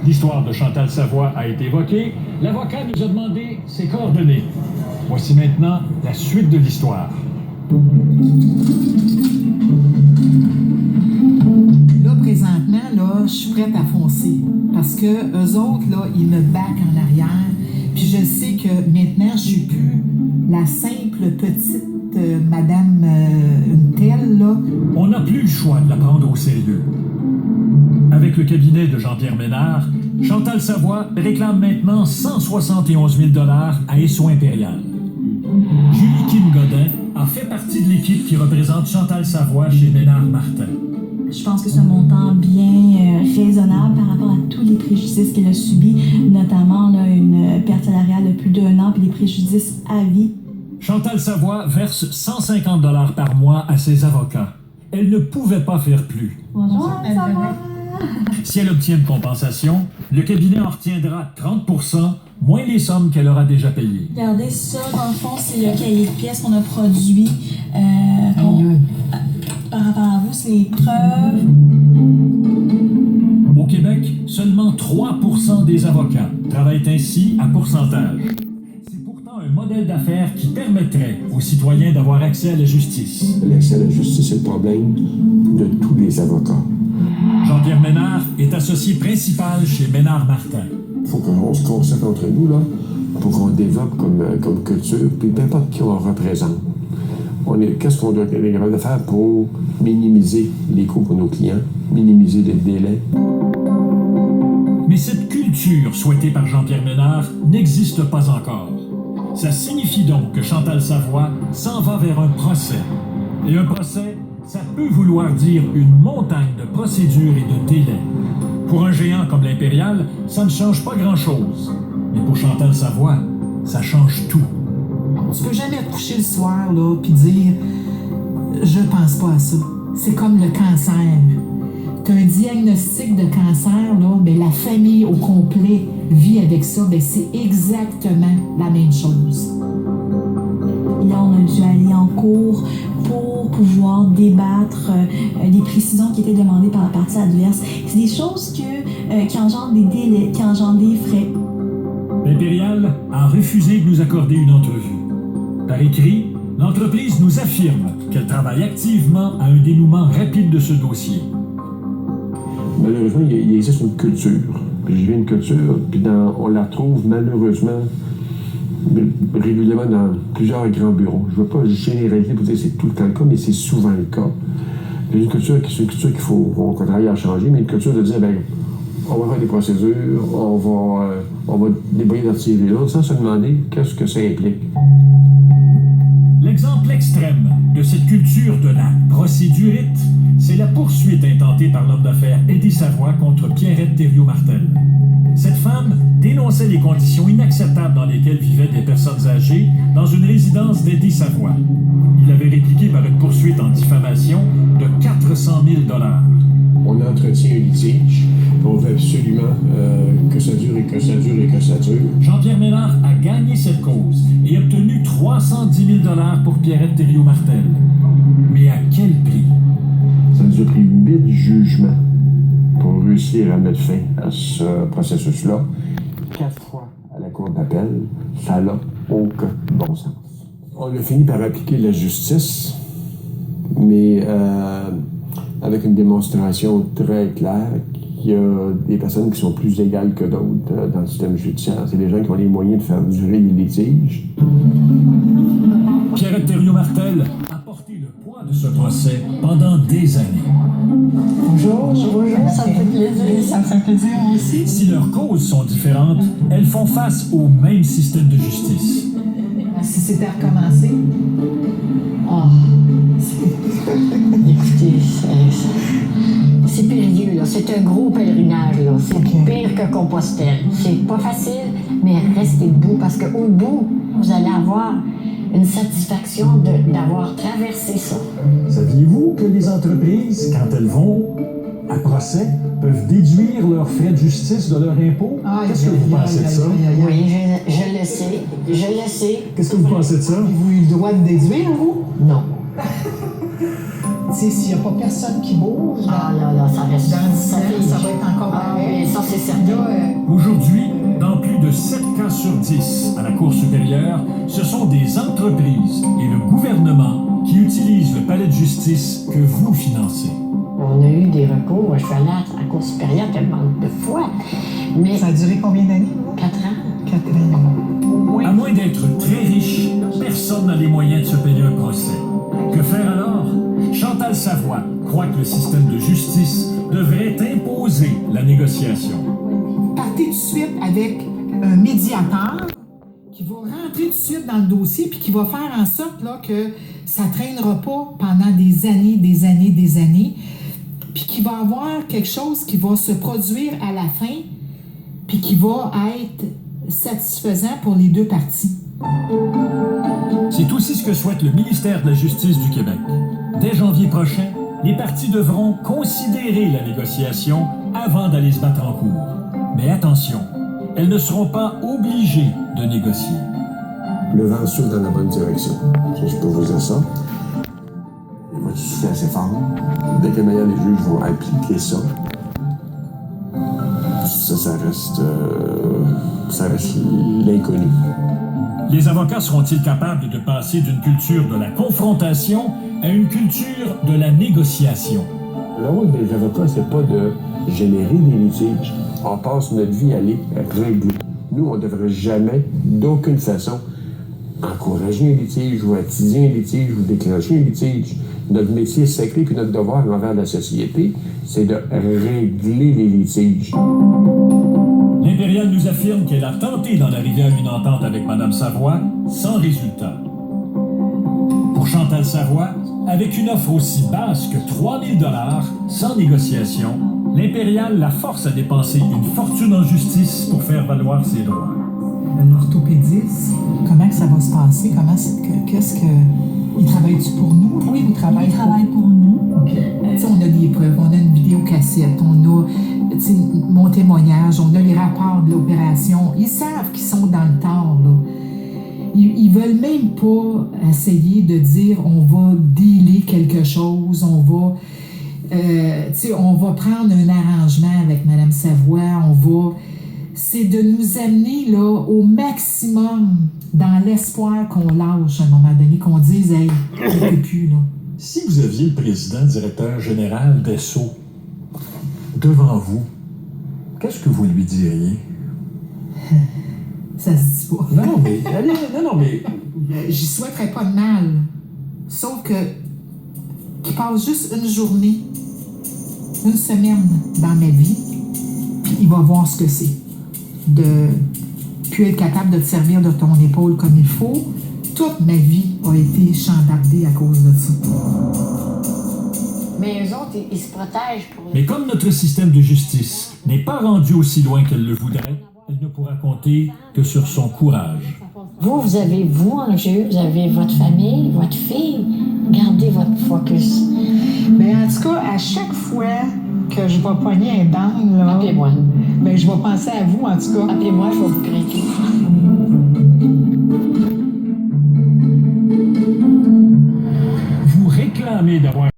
L'histoire de Chantal Savoie a été évoquée. L'avocat nous a demandé ses coordonnées. Voici maintenant la suite de l'histoire. Là, présentement, là, je suis prête à foncer. Parce que eux autres, là, ils me backent en arrière. Puis je sais que maintenant, je suis plus la simple petite madame une telle, là. On n'a plus le choix de la prendre au sérieux. Avec le cabinet de Jean-Pierre Ménard, Chantal Savoie réclame maintenant 171 000 $ à Esso Impérial. Julie Kim Godin a fait partie de l'équipe qui représente Chantal Savoie chez Ménard Martin. Je pense que c'est un montant bien raisonnable par rapport à tous les préjudices qu'elle a subis, notamment là, une perte salariale de plus d'1 an et des préjudices à vie. Chantal Savoie verse 150 $ par mois à ses avocats. Elle ne pouvait pas faire plus. Bonjour, Savoie. Si elle obtient une compensation, le cabinet en retiendra 30 % moins les sommes qu'elle aura déjà payées. Regardez ça, dans le fond, c'est le cahier de pièces qu'on a produit. Par rapport à vous, c'est les preuves. Au Québec, seulement 3 % des avocats travaillent ainsi à pourcentage. C'est pourtant un modèle d'affaires qui permettrait aux citoyens d'avoir accès à la justice. L'accès à la justice, c'est le problème de tous les avocats. Jean-Pierre Ménard est associé principal chez Ménard Martin. Il faut qu'on se concerte entre nous, là, pour qu'on développe comme culture, puis peu importe qui on représente. Qu'est-ce qu'on doit être capable de faire pour minimiser les coûts pour nos clients, minimiser les délais? Mais cette culture souhaitée par Jean-Pierre Ménard n'existe pas encore. Ça signifie donc que Chantal Savoie s'en va vers un procès. Et un procès, ça peut vouloir dire une montagne de procédures et de délais. Pour un géant comme l'Impérial, ça ne change pas grand-chose. Mais pour Chantal Savoie, ça change tout. Tu peux jamais te coucher le soir, là, puis dire « Je pense pas à ça ». C'est comme le cancer. T'as un diagnostic de cancer, là, mais la famille au complet vit avec ça, ben c'est exactement la même chose. Là, on a dû aller en cours pour pouvoir débattre des précisions qui étaient demandées par la partie adverse. C'est des choses qui engendrent des délais, qui engendrent des frais. L'Impérial a refusé de nous accorder une entrevue. Par écrit, l'entreprise nous affirme qu'elle travaille activement à un dénouement rapide de ce dossier. Malheureusement, il existe une culture. Puis j'ai une culture, puis on la retrouve malheureusement régulièrement dans plusieurs grands bureaux. Je ne veux pas généraliser pour dire que c'est tout le temps le cas, mais c'est souvent le cas. C'est une culture qu'il faut qu'on travaille à changer, mais une culture de dire, ben, on va faire des procédures, on va débrouiller notre CV là, sans se demander qu'est-ce que ça implique. L'exemple extrême de cette culture de la procédurite, c'est la poursuite intentée par l'homme d'affaires Eddie Savoie contre Pierrette Thériault-Martel. Cette femme dénonçait les conditions inacceptables dans lesquelles vivaient des personnes âgées dans une résidence d'Eddie Savoie. Il avait répliqué par une poursuite en diffamation de 400 000 $. On entretient un litige, on veut absolument que ça dure et que ça dure et que ça dure. Jean-Pierre Ménard a gagné cette cause et obtenu 310 000 $ pour Pierrette Thériault-Martel. Mais à quel prix? Ça nous a pris 8 jugements pour réussir à mettre fin à ce processus-là. 4 fois à la Cour d'appel, ça n'a aucun bon sens. On a fini par appliquer la justice, mais avec une démonstration très claire qu'il y a des personnes qui sont plus égales que d'autres dans le système judiciaire. C'est des gens qui ont les moyens de faire durer les litiges. Pierrette Thériault-Martel a porté le poids de ce procès pendant des années. Bonjour, ça me fait plaisir. Ça me fait plaisir aussi. Si leurs causes sont différentes, elles font face au même système de justice. Si c'était à recommencer, Écoutez, c'est périlleux, là. C'est un gros pèlerinage, là. C'est pire que Compostelle. C'est pas facile, mais restez debout parce qu'au bout, vous allez avoir une satisfaction d'avoir traversé ça. Saviez-vous que les entreprises, quand elles vont à procès, peuvent déduire leurs frais de justice de leur impôt? Qu'est-ce que vous pensez de ça? Oui, je le sais. Je le sais. Qu'est-ce que vous pensez de ça? avez-vous eu le droit de déduire, vous? Non. Tu sais, s'il n'y a pas personne qui bouge, Ah là, ça reste. dans 10 ans, ça va être encore pareil. Oui, ça, c'est certain. Là, Aujourd'hui, dans plus de 7 cas sur 10 à la Cour supérieure, ce sont des entreprises et le gouvernement qui utilisent le palais de justice que vous financez. On a eu des recours. Je suis allée à la Cour supérieure tellement de fois. Mais Ça a duré combien d'années? 4 ans. 4 ans. À moins d'être très riche, personne n'a les moyens de se payer un procès. Que faire alors? Chantal Savoie croit que le système de justice devrait imposer la négociation. Partez tout de suite avec un médiateur qui va rentrer tout de suite dans le dossier puis qui va faire en sorte là, que ça ne traînera pas pendant des années, puis qui va avoir quelque chose qui va se produire à la fin puis qui va être satisfaisant pour les deux parties. C'est aussi ce que souhaite le ministère de la Justice du Québec. Dès janvier prochain, les parties devront considérer la négociation avant d'aller se battre en cours. Mais attention, elles ne seront pas obligées de négocier. Le vent souffle dans la bonne direction. Ça, je peux vous dire ça. Il va souffler assez fort. Dès que les juges vont appliquer ça, ça reste l'inconnu. Les avocats seront-ils capables de passer d'une culture de la confrontation à une culture de la négociation? Le rôle des avocats, c'est pas de générer des litiges. On passe notre vie à les régler. Nous, on ne devrait jamais, d'aucune façon, encourager un litige ou attiser un litige ou déclencher un litige. Notre métier sacré puis notre devoir envers la société, c'est de régler les litiges. L'Impériale nous affirme qu'elle a tenté d'en arriver à une entente avec Mme Savoie, sans résultat. Pour Chantal Savoie, avec une offre aussi basse que 3 000 $, sans négociation, l'Impériale la force à dépenser une fortune en justice pour faire valoir ses droits. Un orthopédiste, comment que ça va se passer? Qu'est-ce que... Il travaille-tu pour nous? Oui, il travaille Il travaille pour nous. OK. On a des preuves, on a une vidéocassette, on a mon témoignage, on a les rapports de l'opération. Ils savent qu'ils sont dans le tort, là. Ils veulent même pas essayer de dire on va dealer quelque chose, on va prendre un arrangement avec Mme Savoie, c'est de nous amener là, au maximum dans l'espoir qu'on lâche à un moment donné, qu'on dise hey, on ne peut plus là. Si vous aviez le président directeur général d'ESSO devant vous, qu'est-ce que vous lui diriez? Ça se dit pas. Non, mais... J'y souhaiterais pas de mal. Sauf que qu'il passe juste une journée, une semaine dans ma vie, puis il va voir ce que c'est. De plus être capable de te servir de ton épaule comme il faut. Toute ma vie a été chambardée à cause de ça. Mais eux autres, ils se protègent pour... Mais comme notre système de justice n'est pas rendu aussi loin qu'elle le voudrait, elle ne pourra compter que sur son courage. Vous avez vous en jeu, vous avez votre famille, votre fille. Gardez votre focus. Mais en tout cas, à chaque fois que je vais pogner un down, là, Appelez-moi. ben, je vais penser à vous, en tout cas. Appelez-moi, je vais vous craquer. Vous réclamez d'avoir